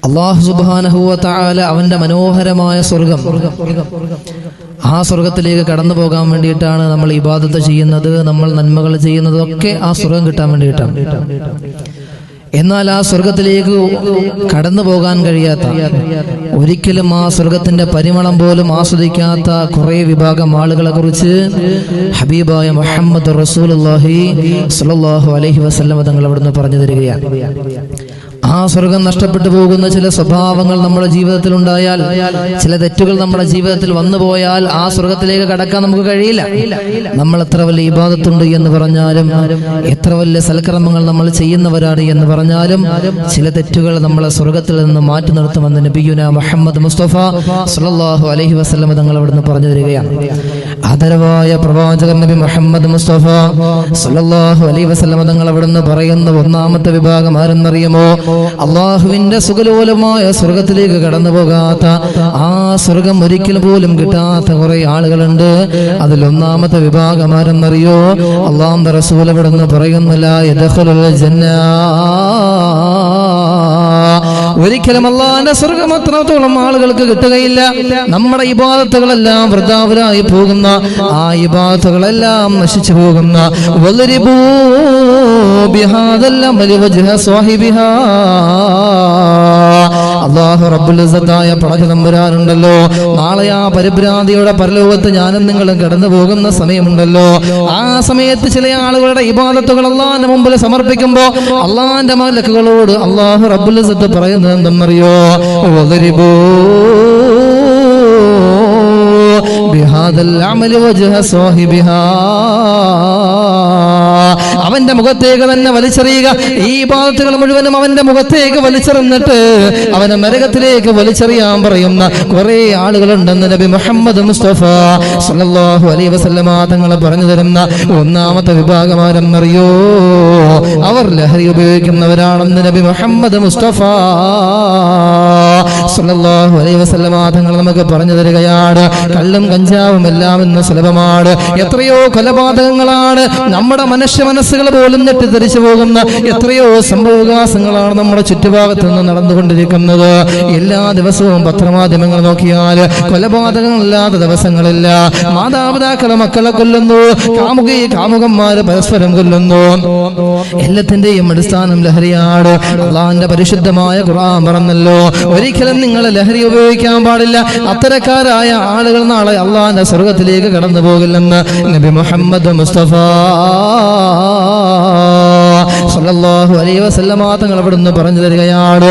അല്ലാഹു സുബ്ഹാനഹു വ തആല അവന്റെ മനോഹരമായ സ്വർഗം, ആ സ്വർഗത്തിലേക്ക് കടന്നു പോകാൻ വേണ്ടിയിട്ടാണ് നമ്മൾ ഇബാദത്ത് ചെയ്യുന്നത്, നമ്മൾ നന്മകൾ ചെയ്യുന്നതൊക്കെ ആ സ്വർഗം കിട്ടാൻ വേണ്ടിയിട്ടാണ്. എന്നാൽ ആ സ്വർഗത്തിലേക്ക് കടന്നു പോകാൻ കഴിയാത്ത, ഒരിക്കലും ആ സ്വർഗത്തിന്റെ പരിമളം പോലും ആസ്വദിക്കാത്ത കുറെ വിഭാഗം ആളുകളെ കുറിച്ച് ഹബീബായ മുഹമ്മദ് റസൂലുള്ളാഹി സ്വല്ലല്ലാഹു അലൈഹി വസല്ലം തങ്ങൾ അവിടുന്ന് പറഞ്ഞു തരികയാണ്. ആ സ്വർഗം നഷ്ടപ്പെട്ടു പോകുന്ന ചില സ്വഭാവങ്ങൾ നമ്മുടെ ജീവിതത്തിൽ ഉണ്ടായാൽ, ചില തെറ്റുകൾ നമ്മുടെ ജീവിതത്തിൽ വന്നുപോയാൽ ആ സ്വർഗത്തിലേക്ക് കടക്കാൻ നമുക്ക് കഴിയില്ല. നമ്മൾ എത്ര വലിയ ഇബാദത്തുണ്ട് എന്ന് പറഞ്ഞാലും, എത്ര വലിയ സൽക്കർമ്മങ്ങൾ നമ്മൾ ചെയ്യുന്നവരാണ് എന്ന് പറഞ്ഞാലും, ചില തെറ്റുകൾ നമ്മളെ സ്വർഗത്തിൽ നിന്ന് മാറ്റി നിർത്തുമെന്ന് നബിയുനാ മുഹമ്മദ് മുസ്തഫ സ്വല്ലല്ലാഹു അലൈഹി വസല്ലം തങ്ങൾ അവിടുന്ന് പറഞ്ഞു തരികയാണ്. ആദരവായ പ്രവാചകൻ നബി മുഹമ്മദ് മുസ്തഫ സ്വല്ലല്ലാഹു അലൈഹി വസല്ലം തങ്ങൾ അവിടുന്ന് പറയുന്ന ഒന്നാമത്തെ വിഭാഗം ആരെന്നറിയുമോ? അള്ളാഹുവിന്റെ സുഖലോലമായ സ്വർഗത്തിലേക്ക് കടന്നു പോകാത്ത, ആ സ്വർഗം ഒരിക്കൽ പോലും കിട്ടാത്ത കുറെ ആളുകളുണ്ട്. അതിലൊന്നാമത്തെ വിഭാഗം ആരെന്നറിയോ? അല്ലാഹുവിന്റെ റസൂൽ അവിടുന്ന് പറയുന്നില്ല, യദ്ഖുലുൽ ജന്ന, ഒരിക്കലും അല്ലാഹുവിന്റെ സ്വർഗം അത്രത്തോളം ആളുകൾക്ക് കിട്ടുകയില്ല. നമ്മുടെ ഇബാദത്തുകളെല്ലാം വൃഥാവിലായി പോകുന്ന, ആ ഇബാദത്തുകളെല്ലാം നശിച്ചു പോകുന്ന, വളിരിബൂ ബിഹാദൽ അമലി വജ്ഹ സ്വാഹിബിഹാ, അല്ലാഹു റബ്ബുൽ ഇസ്സത്തായ പടച്ചതമ്പുരാനുണ്ടല്ലോ, നാളെ ആ പരിഭ്രാന്തിയുടെ പരലോകത്ത് ഞാനും നിങ്ങളും കടന്നു പോകുന്ന സമയമുണ്ടല്ലോ. ആ സമയത്ത് ചില ആളുകളുടെ ഇബാദത്തുകൾ അല്ലാഹുവിന്റെ മുമ്പിൽ സമർപ്പിക്കുമ്പോ അല്ലാഹുവിന്റെ മലക്കുകളോട് അല്ലാഹു റബ്ബുൽ ഇസ്സത്ത് പറയുന്നത് എന്തെന്നറിയോ? വളിരിബൂ ബിഹാദൽ അമലി വജ്ഹ സ്വാഹിബിഹാ, അവന്റെ മുഖത്തേക്ക് തന്നെ വലിച്ചെറിയുക. ഈ ഇബാദത്തുകൾ മുഴുവനും അവന്റെ മുഖത്തേക്ക് വലിച്ചെറിഞ്ഞിട്ട് അവനെ നരകത്തിലേക്ക് വലിച്ചെറിയാൻ പറയുന്ന കുറെ ആളുകളുണ്ടെന്ന് നബി മുഹമ്മദ് മുസ്തഫ സ്വല്ലല്ലാഹു അലൈഹി വസല്ലമ തങ്ങൾ പറഞ്ഞു തരുന്ന ഒന്നാമത്തെ വിഭാഗം ആരെന്നറിയോ? അവർ ലഹരി ഉപയോഗിക്കുന്നവരാണെന്ന് നബി മുഹമ്മദ് മുസ്തഫ സ്വല്ലല്ലാഹു അലൈഹി വസല്ലമ തങ്ങൾ നമുക്ക് പറഞ്ഞു തരികയാണ്. കള്ളും കഞ്ചാവും എല്ലാം ഇന്ന് സുലഭമാണ്. എത്രയോ കൊലപാതകങ്ങളാണ്, നമ്മുടെ മനസ്സുകൾ പോലും ഞെട്ടിത്തെറിച്ചു പോകുന്ന എത്രയോ സംഭവവികാസങ്ങളാണ് നമ്മുടെ ചുറ്റുഭാഗത്ത് നിന്ന് നടന്നുകൊണ്ടിരിക്കുന്നത്. എല്ലാ ദിവസവും പത്രമാധ്യമങ്ങൾ നോക്കിയാൽ കൊലപാതകങ്ങളില്ലാത്ത ദിവസങ്ങളില്ല. മാതാപിതാക്കളെ മക്കളെ കൊല്ലുന്നു, കാമുകന്മാര് പരസ്പരം കൊല്ലുന്നു. എല്ലാത്തിന്റെയും അടിസ്ഥാനം ലഹരിയാണ്. അല്ലാഹുവിന്റെ പരിശുദ്ധമായ ഖുർആൻ പറഞ്ഞല്ലോ, ഒരിക്കലും നിങ്ങൾ ലഹരി ഉപയോഗിക്കാൻ പാടില്ല. അത്തരക്കാരായ ആളുകൾ നാളെ അല്ലാഹുവിന്റെ സ്വർഗത്തിലേക്ക് കടന്നു പോകില്ലെന്ന് നബി മുഹമ്മദ് മുസ്തഫ സ്വല്ലല്ലാഹു അലൈഹി വസല്ലമ തങ്ങൾ അവിടുന്ന് പറഞ്ഞു തരികയാണ്.